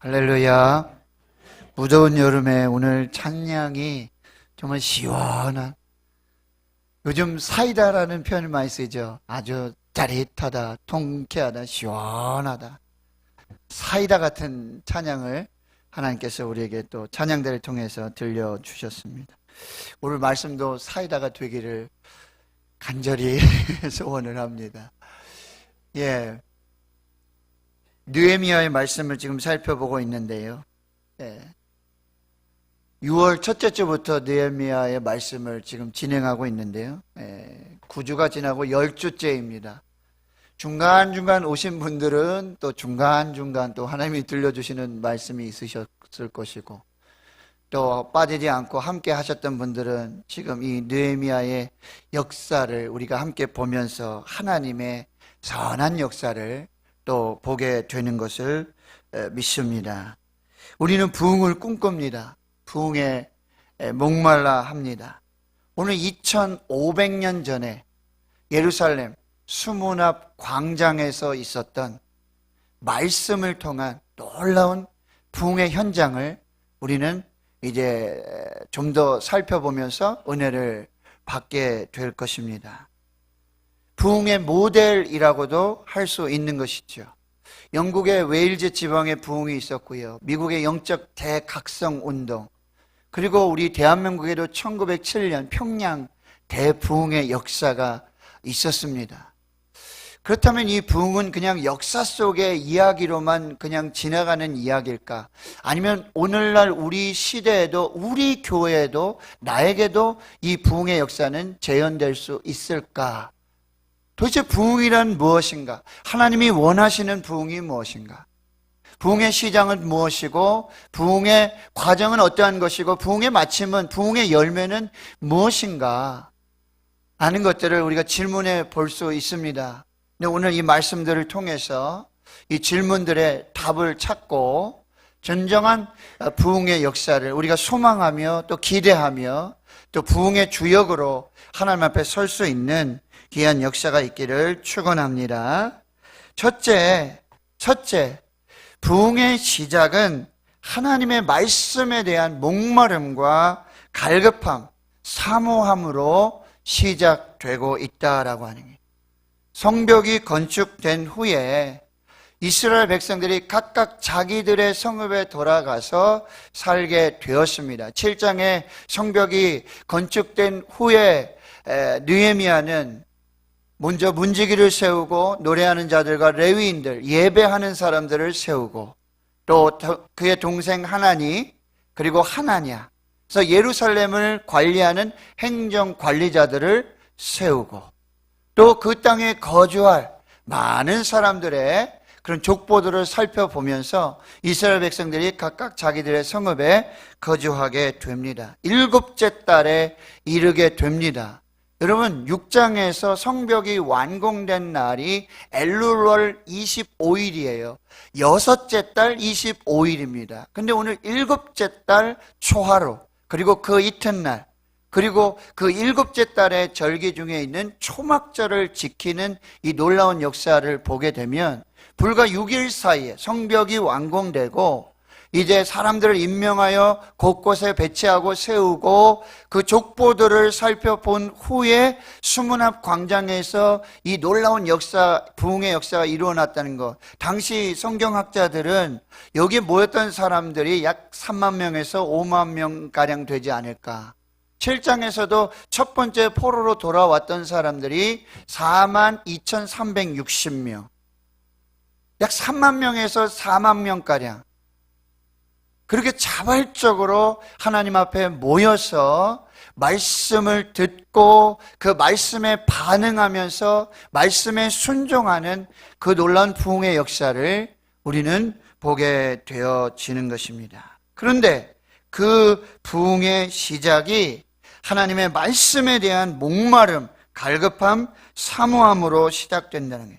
할렐루야. 무더운 여름에 오늘 찬양이 정말 시원한, 요즘 사이다라는 표현을 많이 쓰죠. 아주 짜릿하다, 통쾌하다, 시원하다. 사이다 같은 찬양을 하나님께서 우리에게 또 찬양대를 통해서 들려주셨습니다. 오늘 말씀도 사이다가 되기를 간절히 소원을 합니다. 느헤미야의 말씀을 지금 살펴보고 있는데요. 6월 첫째 주부터 느헤미야의 말씀을 지금 진행하고 있는데요. 9주가 지나고 10주째입니다. 중간중간 오신 분들은 또 중간중간 또 하나님이 들려주시는 말씀이 있으셨을 것이고, 또 빠지지 않고 함께 하셨던 분들은 지금 이 느헤미야의 역사를 우리가 함께 보면서 하나님의 선한 역사를 또 보게 되는 것을 믿습니다. 우리는 부흥을 꿈꿉니다. 부흥에 목말라 합니다. 오늘 2500년 전에 예루살렘 수문 앞 광장에서 있었던 말씀을 통한 놀라운 부흥의 현장을 우리는 이제 좀 더 살펴보면서 은혜를 받게 될 것입니다. 부흥의 모델이라고도 할 수 있는 것이죠. 영국의 웨일즈 지방의 부흥이 있었고요. 미국의 영적 대각성 운동, 그리고 우리 대한민국에도 1907년 평양 대부흥의 역사가 있었습니다. 그렇다면 이 부흥은 그냥 역사 속의 이야기로만 그냥 지나가는 이야기일까? 아니면 오늘날 우리 시대에도, 우리 교회에도, 나에게도 이 부흥의 역사는 재현될 수 있을까? 도대체 부흥이란 무엇인가? 하나님이 원하시는 부흥이 무엇인가? 부흥의 시작은 무엇이고, 부흥의 과정은 어떠한 것이고, 부흥의 마침은, 부흥의 열매는 무엇인가? 하는 것들을 우리가 질문해 볼 수 있습니다. 근데 오늘 이 말씀들을 통해서 이 질문들의 답을 찾고 진정한 부흥의 역사를 우리가 소망하며 또 기대하며 또 부흥의 주역으로 하나님 앞에 설 수 있는 귀한 역사가 있기를 축원합니다. 첫째, 부흥의 시작은 하나님의 말씀에 대한 목마름과 갈급함, 사모함으로 시작되고 있다라고 하는 거예요. 성벽이 건축된 후에 이스라엘 백성들이 각각 자기들의 성읍에 돌아가서 살게 되었습니다. 7장에 성벽이 건축된 후에 느헤미야는 먼저 문지기를 세우고 노래하는 자들과 레위인들, 예배하는 사람들을 세우고, 또 그의 동생 하나니, 그리고 하나냐, 그래서 예루살렘을 관리하는 행정관리자들을 세우고, 또 그 땅에 거주할 많은 사람들의 그런 족보들을 살펴보면서 이스라엘 백성들이 각각 자기들의 성읍에 거주하게 됩니다. 7째 달에 이르게 됩니다. 여러분, 6장에서 성벽이 완공된 날이 엘룰월 25일이에요. 6째 달 25일입니다. 근데 오늘 7째 달 초하루, 그리고 그 이튿날, 그리고 그 7째 달의 절기 중에 있는 초막절을 지키는 이 놀라운 역사를 보게 되면 불과 6일 사이에 성벽이 완공되고 이제 사람들을 임명하여 곳곳에 배치하고 세우고 그 족보들을 살펴본 후에 수문 앞 광장에서 이 놀라운 역사, 부흥의 역사가 이루어났다는 것. 당시 성경학자들은 여기 모였던 사람들이 약 3만 명에서 5만 명가량 되지 않을까. 7장에서도 첫 번째 포로로 돌아왔던 사람들이 42,360명. 약 3만 명에서 4만 명가량. 그렇게 자발적으로 하나님 앞에 모여서 말씀을 듣고 그 말씀에 반응하면서 말씀에 순종하는 그 놀라운 부흥의 역사를 우리는 보게 되어지는 것입니다. 그런데 그 부흥의 시작이 하나님의 말씀에 대한 목마름, 갈급함, 사모함으로 시작된다는 거예요.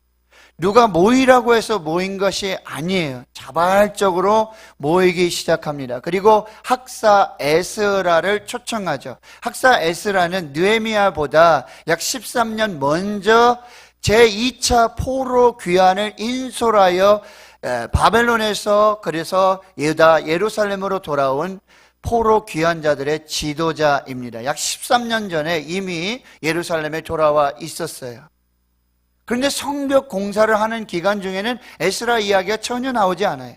누가 모이라고 해서 모인 것이 아니에요. 자발적으로 모이기 시작합니다. 그리고 학사 에스라를 초청하죠. 학사 에스라는 느헤미야보다 약 13년 먼저 제2차 포로 귀환을 인솔하여 바벨론에서 그래서 유다 예루살렘으로 돌아온 포로 귀환자들의 지도자입니다. 약 13년 전에 이미 예루살렘에 돌아와 있었어요. 그런데 성벽 공사를 하는 기간 중에는 에스라 이야기가 전혀 나오지 않아요.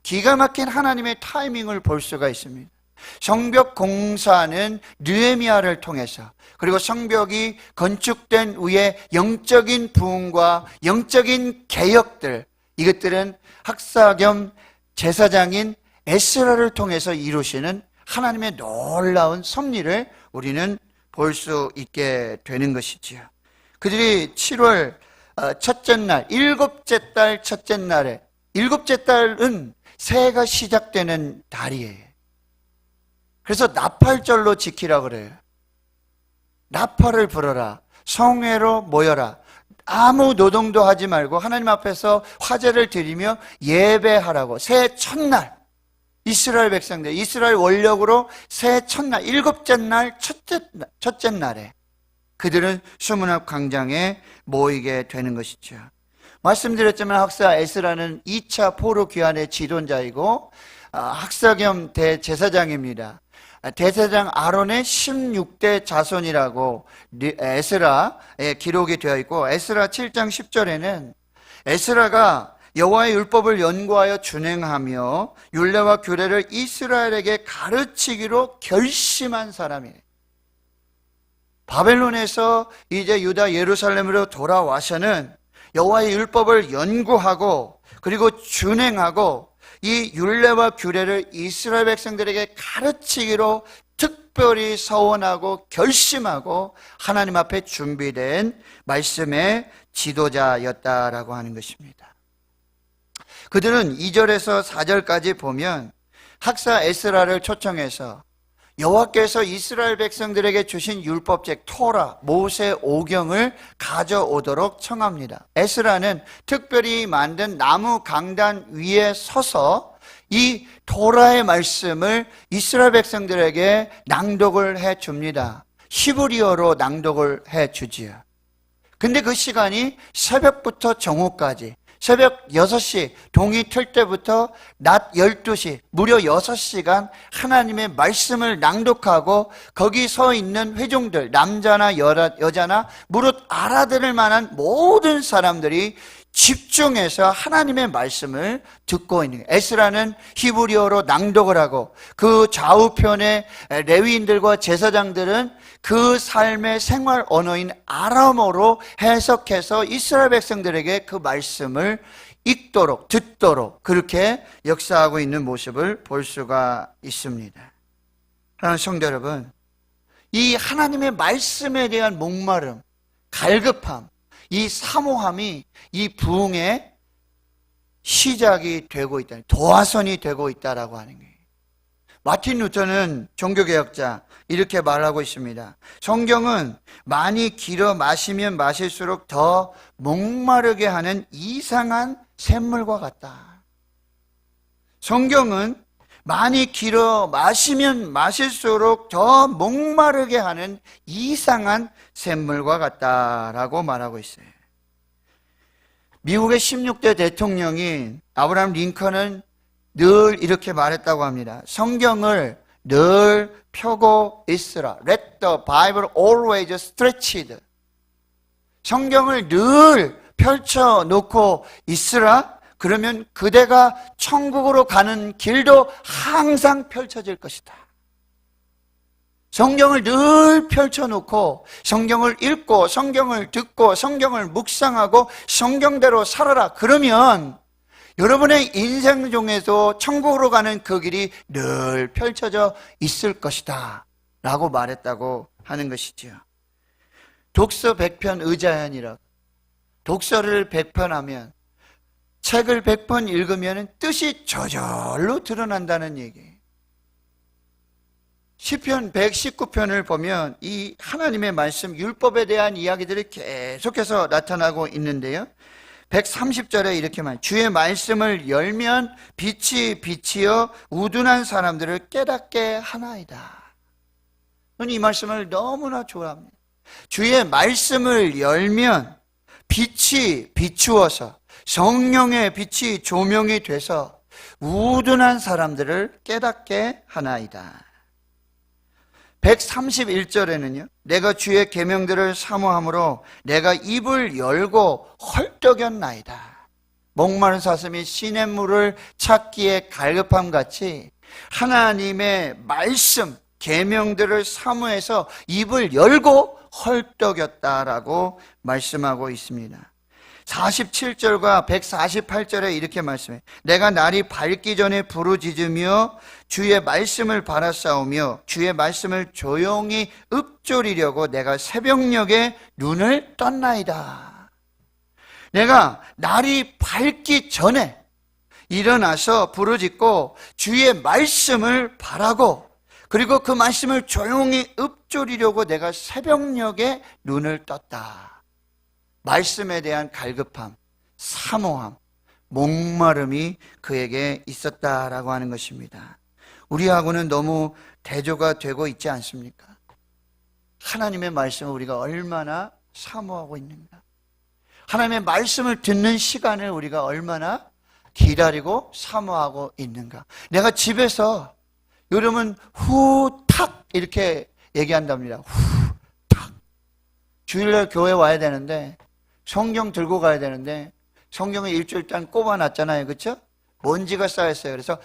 기가 막힌 하나님의 타이밍을 볼 수가 있습니다. 성벽 공사는 느헤미야를 통해서, 그리고 성벽이 건축된 후에 영적인 부흥과 영적인 개혁들, 이것들은 학사 겸 제사장인 에스라를 통해서 이루시는 하나님의 놀라운 섭리를 우리는 볼 수 있게 되는 것이지요. 그들이 7월 첫째 날, 일곱째 달 첫째 날에, 일곱째 달은 새해가 시작되는 달이에요. 그래서 나팔절로 지키라 그래요. 나팔을 불어라. 성회로 모여라. 아무 노동도 하지 말고 하나님 앞에서 화제를 드리며 예배하라고. 새해 첫날, 이스라엘 백성들, 이스라엘 원력으로 새해 첫날, 일곱째 날, 첫째 날에 그들은 수문학 광장에 모이게 되는 것이죠. 말씀드렸지만 학사 에스라는 2차 포로 귀환의 지도자이고 학사 겸 대제사장입니다. 대제사장 아론의 16대 자손이라고 에스라에 기록이 되어 있고, 에스라 7장 10절에는 에스라가 여호와의 율법을 연구하여 준행하며 율례와 규례를 이스라엘에게 가르치기로 결심한 사람이에요. 바벨론에서 이제 유다 예루살렘으로 돌아와서는 여호와의 율법을 연구하고 그리고 준행하고 이 율례와 규례를 이스라엘 백성들에게 가르치기로 특별히 서원하고 결심하고 하나님 앞에 준비된 말씀의 지도자였다라고 하는 것입니다. 그들은 2절에서 4절까지 보면 학사 에스라를 초청해서 여호와께서 이스라엘 백성들에게 주신 율법책 토라, 모세 오경을 가져오도록 청합니다. 에스라는 특별히 만든 나무 강단 위에 서서 이 토라의 말씀을 이스라엘 백성들에게 낭독을 해 줍니다. 히브리어로 낭독을 해 주지요. 근데 그 시간이 새벽부터 정오까지, 새벽 6시 동이 틀 때부터 낮 12시 무려 6시간 하나님의 말씀을 낭독하고 거기 서 있는 회중들, 남자나 여자나 무릇 알아들을 만한 모든 사람들이 집중해서 하나님의 말씀을 듣고 있는 거예요. 에스라는 히브리어로 낭독을 하고 그 좌우편의 레위인들과 제사장들은 그 삶의 생활 언어인 아람어로 해석해서 이스라엘 백성들에게 그 말씀을 읽도록 듣도록 그렇게 역사하고 있는 모습을 볼 수가 있습니다. 사랑하는 성도 여러분, 이 하나님의 말씀에 대한 목마름, 갈급함, 이 사모함이 이 부흥의 시작이 되고 있다, 도화선이 되고 있다라고 하는 거예요. 마틴 루터는 종교개혁자 이렇게 말하고 있습니다. 성경은 많이 길어 마시면 마실수록 더 목마르게 하는 이상한 샘물과 같다. 성경은 많이 길어 마시면 마실수록 더 목마르게 하는 이상한 샘물과 같다라고 말하고 있어요. 미국의 16대 대통령인 아브라함 링컨은 늘 이렇게 말했다고 합니다. 성경을 늘 펴고 있으라. Let the Bible always stretched. 성경을 늘 펼쳐놓고 있으라. 그러면 그대가 천국으로 가는 길도 항상 펼쳐질 것이다. 성경을 늘 펼쳐놓고 성경을 읽고 성경을 듣고 성경을 묵상하고 성경대로 살아라. 그러면 여러분의 인생 중에서 천국으로 가는 그 길이 늘 펼쳐져 있을 것이다 라고 말했다고 하는 것이지요. 독서 100편 의자연이라. 독서를 100편 하면, 책을 100번 읽으면 뜻이 저절로 드러난다는 얘기예요. 시편 119편을 보면 이 하나님의 말씀, 율법에 대한 이야기들이 계속해서 나타나고 있는데요. 130절에 이렇게 말해요. 주의 말씀을 열면 빛이 비치어 우둔한 사람들을 깨닫게 하나이다. 저는 이 말씀을 너무나 좋아합니다. 주의 말씀을 열면 빛이 비추어서 성령의 빛이 조명이 돼서 우둔한 사람들을 깨닫게 하나이다. 131절에는요. 내가 주의 계명들을 사모함으로 내가 입을 열고 헐떡였나이다. 목마른 사슴이 시냇물을 찾기에 갈급함 같이 하나님의 말씀, 계명들을 사모해서 입을 열고 헐떡였다라고 말씀하고 있습니다. 47절과 148절에 이렇게 말씀해. 내가 날이 밝기 전에 부르짖으며 주의 말씀을 바라싸우며 주의 말씀을 조용히 읊조리려고 내가 새벽녘에 눈을 떴나이다. 내가 날이 밝기 전에 일어나서 부르짖고 주의 말씀을 바라고 그리고 그 말씀을 조용히 읊조리려고 내가 새벽녘에 눈을 떴다. 말씀에 대한 갈급함, 사모함, 목마름이 그에게 있었다라고 하는 것입니다. 우리하고는 너무 대조가 되고 있지 않습니까? 하나님의 말씀을 우리가 얼마나 사모하고 있는가? 하나님의 말씀을 듣는 시간을 우리가 얼마나 기다리고 사모하고 있는가? 내가 집에서 여러분 후탁 이렇게 얘기한답니다. 후탁. 주일날 교회 와야 되는데 성경 들고 가야 되는데 성경을 일주일 동안 꼽아놨잖아요. 그렇죠? 먼지가 쌓였어요. 그래서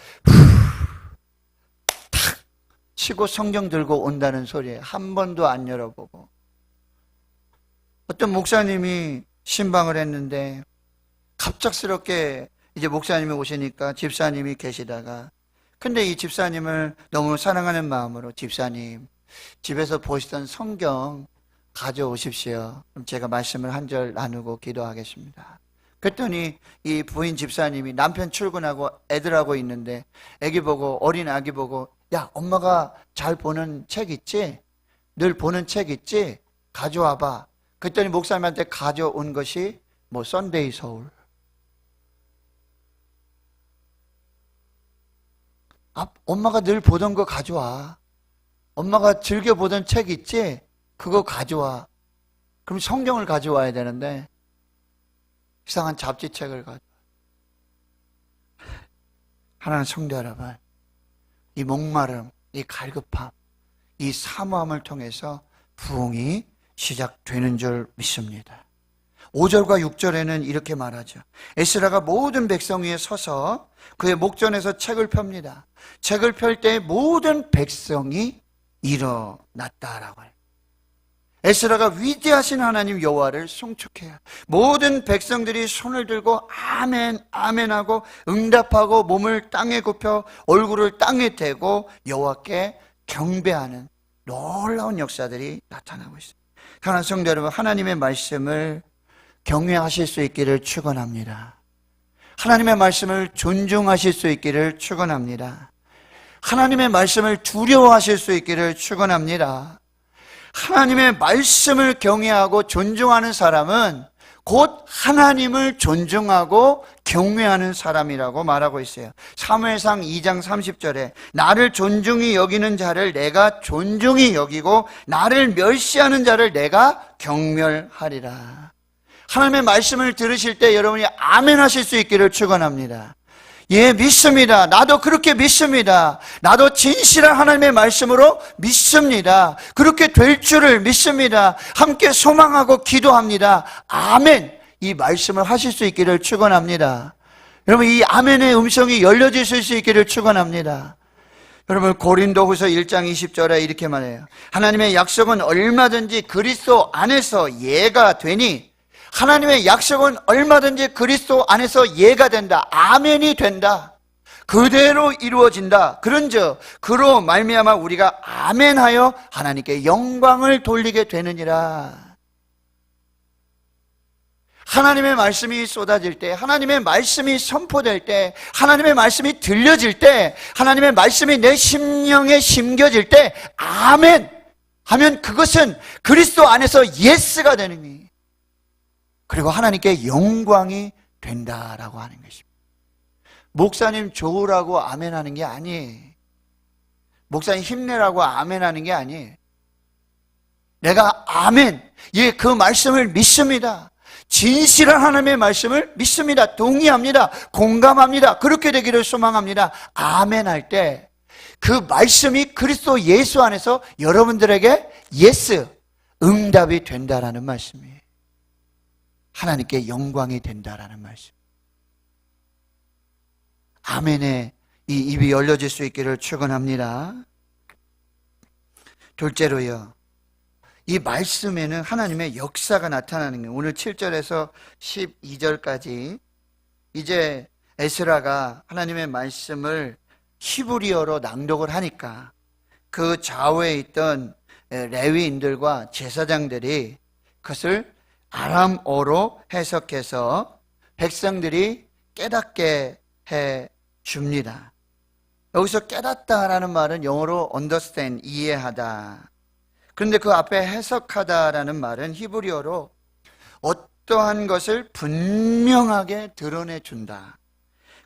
탁 치고 성경 들고 온다는 소리예요. 한 번도 안 열어보고. 어떤 목사님이 신방을 했는데 갑작스럽게 이제 목사님이 오시니까 집사님이 계시다가 근데 이 집사님을 너무 사랑하는 마음으로 집사님 집에서 보시던 성경 가져오십시오. 그럼 제가 말씀을 한 절 나누고 기도하겠습니다. 그랬더니 이 부인 집사님이 남편 출근하고 애들하고 있는데 애기 보고 어린 아기 보고 야 엄마가 잘 보는 책 있지? 늘 보는 책 있지? 가져와봐. 그랬더니 목사님한테 가져온 것이 뭐 썬데이 서울. 엄마가 늘 보던 거 가져와. 엄마가 즐겨 보던 책 있지? 그거 가져와. 그럼 성경을 가져와야 되는데 이상한 잡지책을 가져와. 하나님 성도 여러분, 이 목마름, 이 갈급함, 이 사모함을 통해서 부흥이 시작되는 줄 믿습니다. 5절과 6절에는 이렇게 말하죠. 에스라가 모든 백성 위에 서서 그의 목전에서 책을 펴니다. 책을 펼 때 모든 백성이 일어났다라고 해요. 에스라가 위대하신 하나님 여호와를 송축해요. 모든 백성들이 손을 들고 아멘 아멘 하고 응답하고 몸을 땅에 굽혀 얼굴을 땅에 대고 여호와께 경배하는 놀라운 역사들이 나타나고 있어요. 사랑하는 성도 여러분, 하나님의 말씀을 경외하실 수 있기를 축원합니다. 하나님의 말씀을 존중하실 수 있기를 축원합니다. 하나님의 말씀을 두려워하실 수 있기를 축원합니다. 하나님의 말씀을 경외하고 존중하는 사람은 곧 하나님을 존중하고 경외하는 사람이라고 말하고 있어요. 사무엘상 2장 30절에 나를 존중히 여기는 자를 내가 존중히 여기고 나를 멸시하는 자를 내가 경멸하리라. 하나님의 말씀을 들으실 때 여러분이 아멘 하실 수 있기를 축원합니다. 예, 믿습니다. 나도 그렇게 믿습니다. 나도 진실한 하나님의 말씀으로 믿습니다. 그렇게 될 줄을 믿습니다. 함께 소망하고 기도합니다. 아멘. 이 말씀을 하실 수 있기를 축원합니다. 여러분, 이 아멘의 음성이 열려질 수 있기를 축원합니다. 여러분, 고린도후서 1장 20절에 이렇게 말해요. 하나님의 약속은 얼마든지 그리스도 안에서 예가 되니 하나님의 약속은 얼마든지 그리스도 안에서 예가 된다. 아멘이 된다. 그대로 이루어진다. 그런즉 그로 말미암아 우리가 아멘하여 하나님께 영광을 돌리게 되느니라. 하나님의 말씀이 쏟아질 때, 하나님의 말씀이 선포될 때, 하나님의 말씀이 들려질 때, 하나님의 말씀이 내 심령에 심겨질 때 아멘 하면 그것은 그리스도 안에서 예스가 되는 거예요. 그리고 하나님께 영광이 된다라고 하는 것입니다. 목사님 좋으라고 아멘하는 게 아니에요. 목사님 힘내라고 아멘하는 게 아니에요. 내가 아멘, 예, 그 말씀을 믿습니다. 진실한 하나님의 말씀을 믿습니다. 동의합니다. 공감합니다. 그렇게 되기를 소망합니다. 아멘 할 때 그 말씀이 그리스도 예수 안에서 여러분들에게 예스, 응답이 된다라는 말씀이에요. 하나님께 영광이 된다라는 말씀. 아멘에 이 입이 열려질 수 있기를 축원합니다. 둘째로요, 이 말씀에는 하나님의 역사가 나타나는 거예요. 오늘 7절에서 12절까지 이제 에스라가 하나님의 말씀을 히브리어로 낭독을 하니까 그 좌우에 있던 레위인들과 제사장들이 그것을 아람어로 해석해서 백성들이 깨닫게 해 줍니다. 여기서 깨닫다라는 말은 영어로 understand, 이해하다. 그런데 그 앞에 해석하다라는 말은 히브리어로 어떠한 것을 분명하게 드러내준다.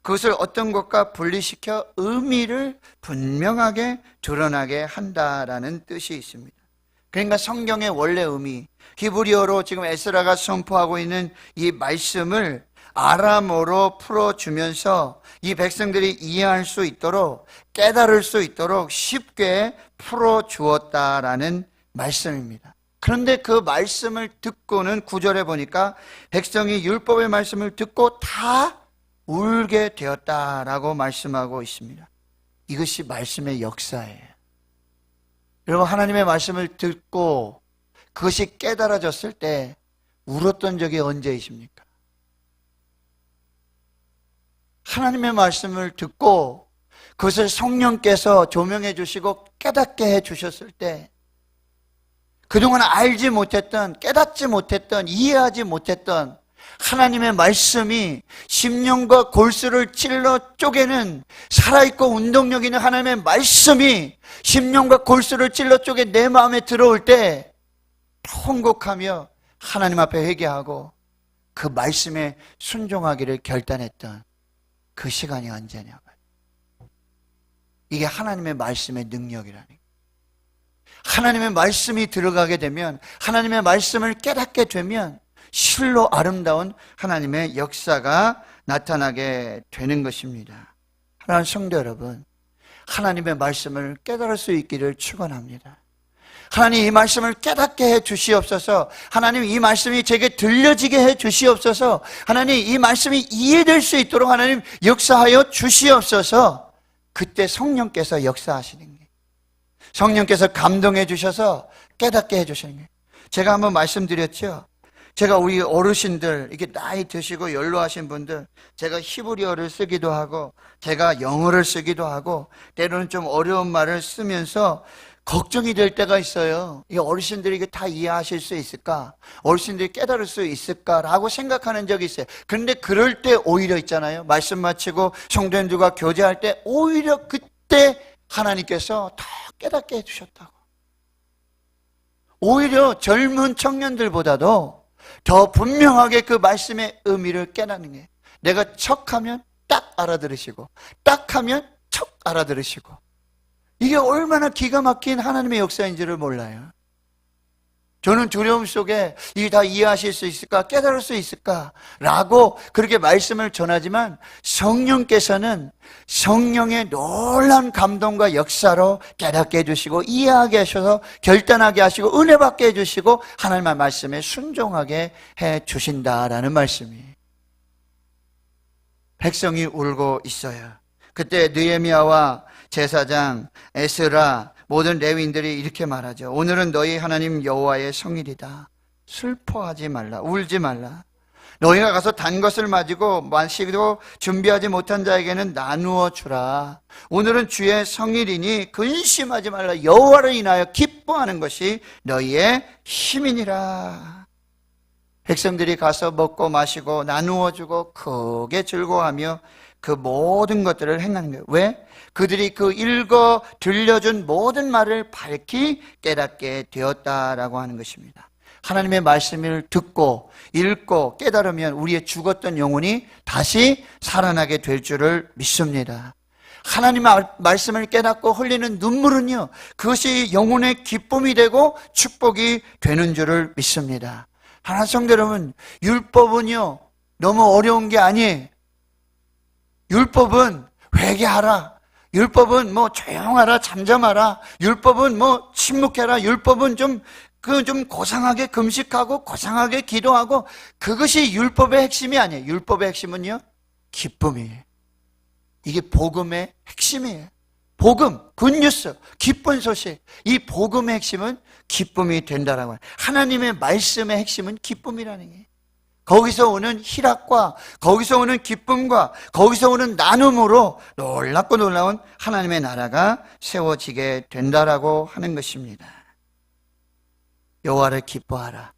그것을 어떤 것과 분리시켜 의미를 분명하게 드러나게 한다라는 뜻이 있습니다. 그러니까 성경의 원래 의미, 히브리어로 지금 에스라가 선포하고 있는 이 말씀을 아람어로 풀어주면서 이 백성들이 이해할 수 있도록, 깨달을 수 있도록 쉽게 풀어주었다라는 말씀입니다. 그런데 그 말씀을 듣고는 9절에 보니까 백성이 율법의 말씀을 듣고 다 울게 되었다라고 말씀하고 있습니다. 이것이 말씀의 역사예요. 여러분, 하나님의 말씀을 듣고 그것이 깨달아졌을 때 울었던 적이 언제이십니까? 하나님의 말씀을 듣고 그것을 성령께서 조명해 주시고 깨닫게 해 주셨을 때 그동안 알지 못했던, 깨닫지 못했던, 이해하지 못했던 하나님의 말씀이 심령과 골수를 찔러 쪼개는 살아있고 운동력 있는 하나님의 말씀이 심령과 골수를 찔러 쪼개 내 마음에 들어올 때 통곡하며 하나님 앞에 회개하고 그 말씀에 순종하기를 결단했던 그 시간이 언제냐고요. 이게 하나님의 말씀의 능력이라는 거예요. 하나님의 말씀이 들어가게 되면, 하나님의 말씀을 깨닫게 되면 실로 아름다운 하나님의 역사가 나타나게 되는 것입니다. 하나님 성도 여러분, 하나님의 말씀을 깨달을 수 있기를 축원합니다. 하나님 이 말씀을 깨닫게 해 주시옵소서. 하나님 이 말씀이 제게 들려지게 해 주시옵소서. 하나님 이 말씀이 이해될 수 있도록 하나님 역사하여 주시옵소서. 그때 성령께서 역사하시는 거예요. 성령께서 감동해 주셔서 깨닫게 해 주시는 거예요. 제가 한번 말씀드렸죠. 제가 우리 어르신들, 이렇게 나이 드시고 연로하신 분들, 제가 히브리어를 쓰기도 하고 제가 영어를 쓰기도 하고 때로는 좀 어려운 말을 쓰면서 걱정이 될 때가 있어요. 이 어르신들이 이게 다 이해하실 수 있을까? 어르신들이 깨달을 수 있을까라고 생각하는 적이 있어요. 그런데 그럴 때 오히려 있잖아요. 말씀 마치고 성도님들과 교제할 때 오히려 그때 하나님께서 더 깨닫게 해주셨다고. 오히려 젊은 청년들보다도 더 분명하게 그 말씀의 의미를 깨닫는 거예요. 내가 척하면 딱 알아들으시고 딱 하면 척 알아들으시고, 이게 얼마나 기가 막힌 하나님의 역사인지를 몰라요. 저는 두려움 속에 이게 다 이해하실 수 있을까? 깨달을 수 있을까? 라고 그렇게 말씀을 전하지만 성령께서는 성령의 놀라운 감동과 역사로 깨닫게 해주시고 이해하게 하셔서 결단하게 하시고 은혜 받게 해주시고 하나님의 말씀에 순종하게 해주신다라는 말씀이에요. 백성이 울고 있어요. 그때 느헤미야와 제사장, 에스라, 모든 레위인들이 이렇게 말하죠. 오늘은 너희 하나님 여호와의 성일이다. 슬퍼하지 말라, 울지 말라. 너희가 가서 단 것을 마시고 준비하지 못한 자에게는 나누어 주라. 오늘은 주의 성일이니 근심하지 말라. 여호와를 인하여 기뻐하는 것이 너희의 힘이니라. 백성들이 가서 먹고 마시고 나누어 주고 크게 즐거워하며 그 모든 것들을 행하는 거예요. 왜? 그들이 그 읽어 들려준 모든 말을 밝히 깨닫게 되었다라고 하는 것입니다. 하나님의 말씀을 듣고 읽고 깨달으면 우리의 죽었던 영혼이 다시 살아나게 될 줄을 믿습니다. 하나님의 말씀을 깨닫고 흘리는 눈물은요, 그것이 영혼의 기쁨이 되고 축복이 되는 줄을 믿습니다. 하나님 성도 여러분, 율법은요 너무 어려운 게 아니에요. 율법은 회개하라, 율법은 뭐 조용하라, 잠잠하라, 율법은 뭐 침묵해라, 율법은 좀 고상하게 금식하고 고상하게 기도하고, 그것이 율법의 핵심이 아니에요. 율법의 핵심은요 기쁨이에요. 이게 복음의 핵심이에요. 복음, 굿뉴스, 기쁜 소식. 이 복음의 핵심은 기쁨이 된다라고 해요. 하나님의 말씀의 핵심은 기쁨이라는 게, 거기서 오는 희락과 거기서 오는 기쁨과 거기서 오는 나눔으로 놀랍고 놀라운 하나님의 나라가 세워지게 된다라고 하는 것입니다. 여호와를 기뻐하라.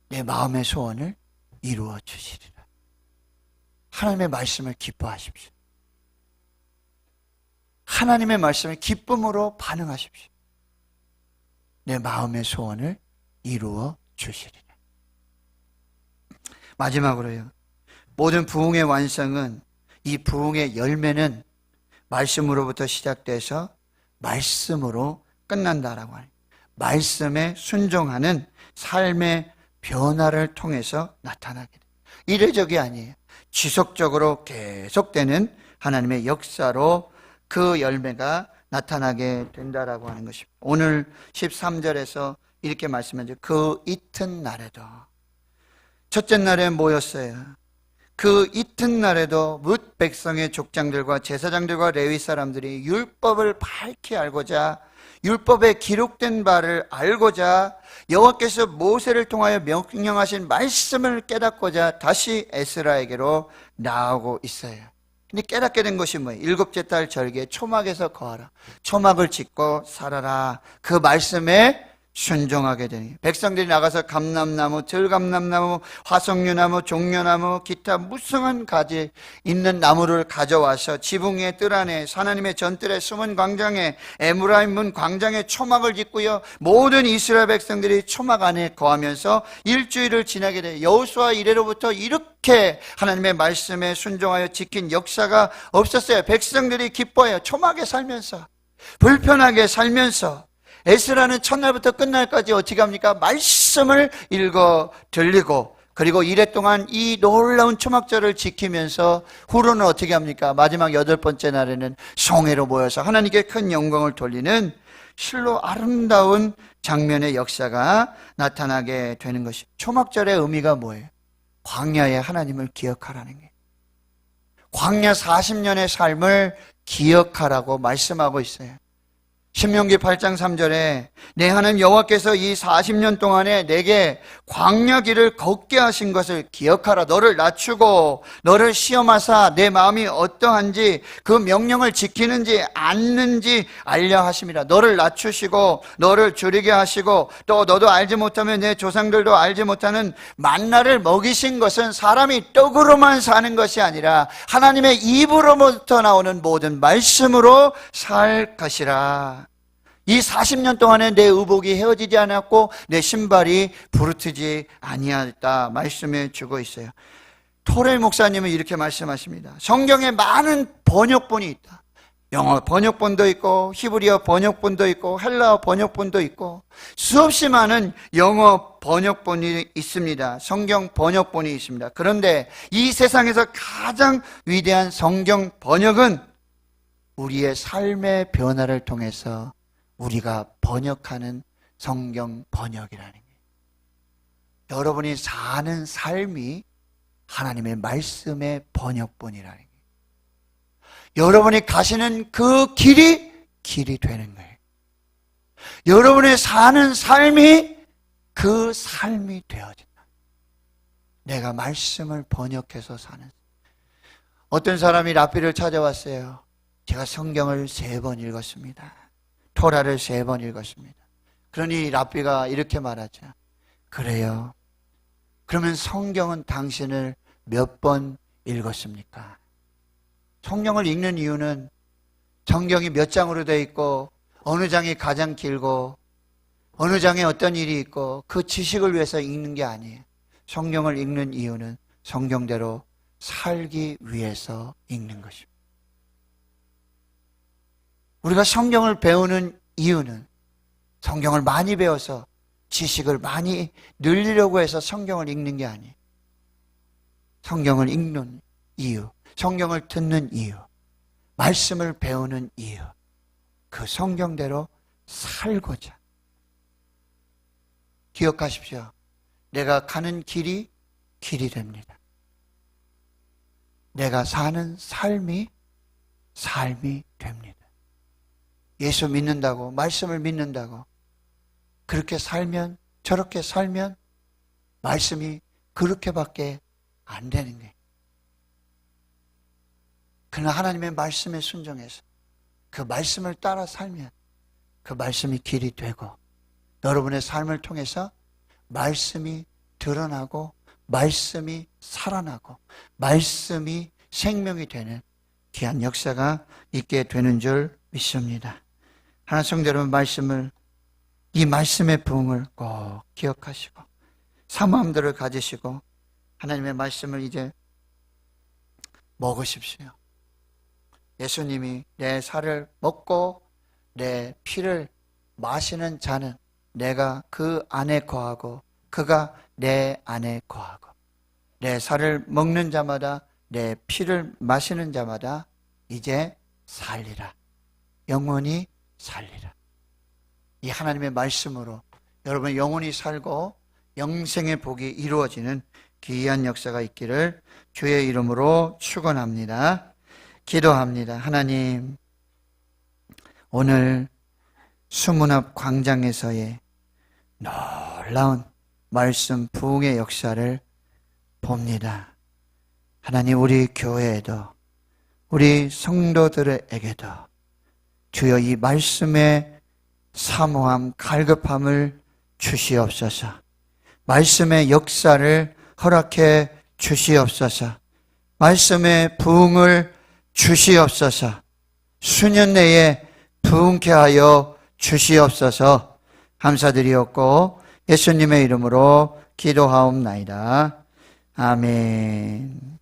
내 마음의 소원을 이루어 주시리라. 하나님의 말씀을 기뻐하십시오. 하나님의 말씀을 기쁨으로 반응하십시오. 내 마음의 소원을 이루어 주시리라. 마지막으로요, 모든 부흥의 완성은, 이 부흥의 열매는 말씀으로부터 시작돼서 말씀으로 끝난다라고 하는, 말씀에 순종하는 삶의 변화를 통해서 나타나게 돼요. 이례적이 아니에요. 지속적으로 계속되는 하나님의 역사로 그 열매가 나타나게 된다라고 하는 것입니다. 오늘 13절에서 이렇게 말씀하죠. 그 이튿날에도, 첫째 날에 모였어요. 그 이튿날에도 뭇 백성의 족장들과 제사장들과 레위 사람들이 율법을 밝히 알고자, 율법에 기록된 바를 알고자, 여호와께서 모세를 통하여 명령하신 말씀을 깨닫고자 다시 에스라에게로 나오고 있어요. 근데 깨닫게 된 것이 뭐예요? 일곱째 달 절기에 초막에서 거하라, 초막을 짓고 살아라, 그 말씀에 순종하게 되니, 백성들이 나가서 감람나무, 들감람나무, 화석류나무, 종려나무, 기타 무성한 가지 있는 나무를 가져와서 지붕의 뜰 안에, 하나님의 전뜰의 숨은 광장에, 에므라임 문 광장에 초막을 짓고요, 모든 이스라엘 백성들이 초막 안에 거하면서 일주일을 지나게 돼. 여호수아 이래로부터 이렇게 하나님의 말씀에 순종하여 지킨 역사가 없었어요. 백성들이 기뻐해요. 초막에 살면서, 불편하게 살면서. 에스라는 첫날부터 끝날까지 어떻게 합니까? 말씀을 읽어 들리고, 그리고 이래 동안 이 놀라운 초막절을 지키면서 후로는 어떻게 합니까? 마지막 8번째 날에는 성회로 모여서 하나님께 큰 영광을 돌리는 실로 아름다운 장면의 역사가 나타나게 되는 것입니다. 초막절의 의미가 뭐예요? 광야의 하나님을 기억하라는 게, 광야 40년의 삶을 기억하라고 말씀하고 있어요. 신명기 8장 3절에 내 하나님 여호와께서 이 40년 동안에 내게 광야 길을 걷게 하신 것을 기억하라. 너를 낮추고 너를 시험하사 내 마음이 어떠한지 그 명령을 지키는지 않는지 알려 하심이라. 너를 낮추시고 너를 줄이게 하시고, 또 너도 알지 못하면 내 조상들도 알지 못하는 만나를 먹이신 것은 사람이 떡으로만 사는 것이 아니라 하나님의 입으로부터 나오는 모든 말씀으로 살 것이라. 이 40년 동안에 내 의복이 헤어지지 않았고 내 신발이 부르트지 아니하였다 말씀해 주고 있어요. 토레 목사님은 이렇게 말씀하십니다. 성경에 많은 번역본이 있다. 영어 번역본도 있고 히브리어 번역본도 있고 헬라어 번역본도 있고 수없이 많은 영어 번역본이 있습니다. 성경 번역본이 있습니다. 그런데 이 세상에서 가장 위대한 성경 번역은 우리의 삶의 변화를 통해서 우리가 번역하는 성경 번역이라는 거예요. 여러분이 사는 삶이 하나님의 말씀의 번역본이라는 거예요. 여러분이 가시는 그 길이 되는 거예요. 여러분의 사는 삶이 그 삶이 되어진다. 내가 말씀을 번역해서 사는. 어떤 사람이 랍비를 찾아왔어요. 제가 성경을 3번 읽었습니다. 토라를 3번 읽었습니다. 그러니 랍비가 이렇게 말하죠. 그래요. 그러면 성경은 당신을 몇 번 읽었습니까? 성경을 읽는 이유는 성경이 몇 장으로 되어 있고 어느 장이 가장 길고 어느 장에 어떤 일이 있고 그 지식을 위해서 읽는 게 아니에요. 성경을 읽는 이유는 성경대로 살기 위해서 읽는 것입니다. 우리가 성경을 배우는 이유는 성경을 많이 배워서 지식을 많이 늘리려고 해서 성경을 읽는 게 아니에요. 성경을 읽는 이유, 성경을 듣는 이유, 말씀을 배우는 이유, 그 성경대로 살고자. 기억하십시오. 내가 가는 길이 됩니다. 내가 사는 삶이 됩니다. 예수 믿는다고, 말씀을 믿는다고 그렇게 살면, 저렇게 살면 말씀이 그렇게밖에 안 되는 거예요. 그러나 하나님의 말씀에 순종해서 그 말씀을 따라 살면 그 말씀이 길이 되고, 여러분의 삶을 통해서 말씀이 드러나고 말씀이 살아나고 말씀이 생명이 되는 귀한 역사가 있게 되는 줄 믿습니다. 하나님 성도 여러분, 이 말씀의 부흥을 꼭 기억하시고 사모함들을 가지시고 하나님의 말씀을 이제 먹으십시오. 예수님이 내 살을 먹고 내 피를 마시는 자는 내가 그 안에 거하고 그가 내 안에 거하고, 내 살을 먹는 자마다 내 피를 마시는 자마다 이제 살리라. 영원히 살리라. 이 하나님의 말씀으로 여러분의 영혼이 살고 영생의 복이 이루어지는 귀한 역사가 있기를 주의 이름으로 축원합니다. 기도합니다. 하나님, 오늘 수문 앞 광장에서의 놀라운 말씀 부흥의 역사를 봅니다. 하나님, 우리 교회에도 우리 성도들에게도 주여 이 말씀의 사모함, 갈급함을 주시옵소서. 말씀의 역사를 허락해 주시옵소서. 말씀의 부흥을 주시옵소서. 수년 내에 부흥케 하여 주시옵소서. 감사드리옵고 예수님의 이름으로 기도하옵나이다. 아멘.